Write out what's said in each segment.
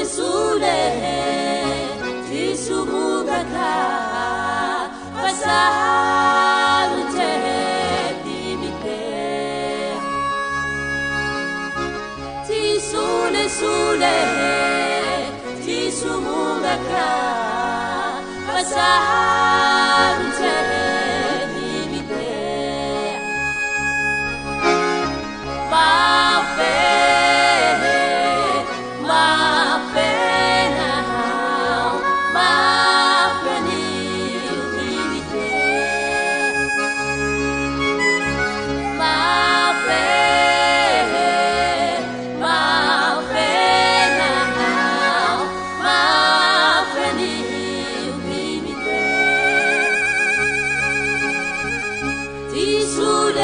sule ti sumugaka pasarute dimite ti sule ti sumugaka pasarute dimite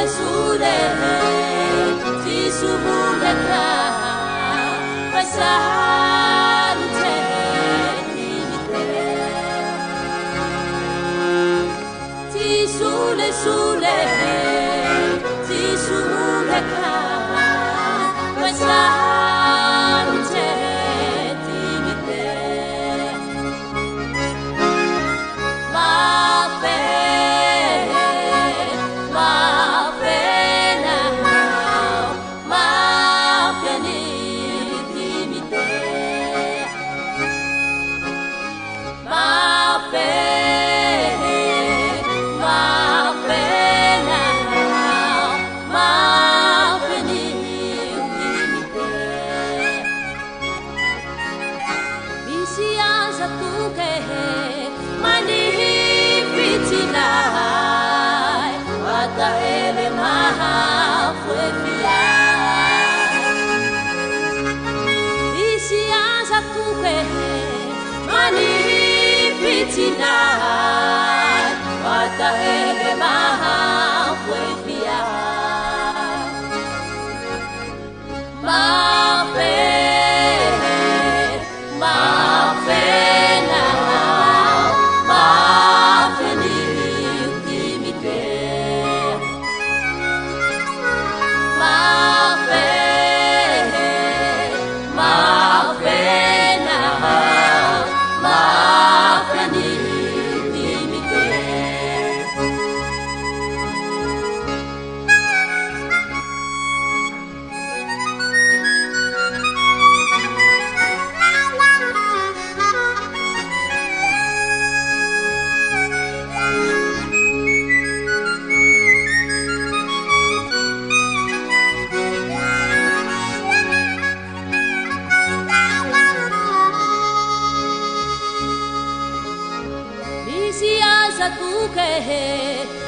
Sule, ti sumugaka pasarute dimite ti sule ti sumugaka pasarute dimite Tonight, what the hell am I with me? My friend now, my friend, you give me there. My friend now, my friend.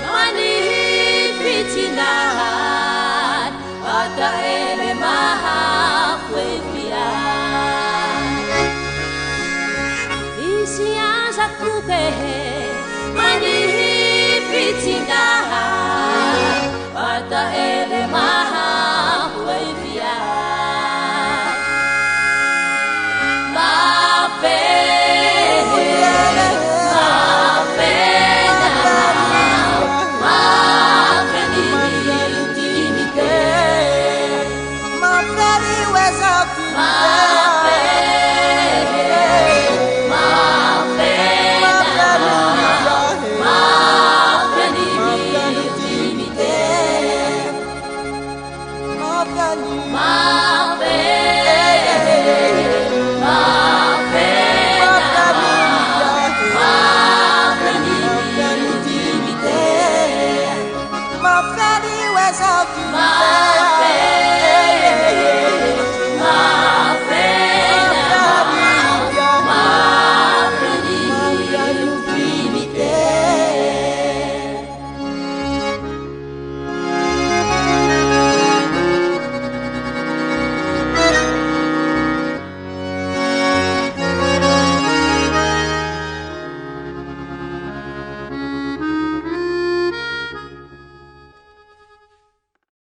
Mani fitinan ata ele mahakwefia isi aza kuke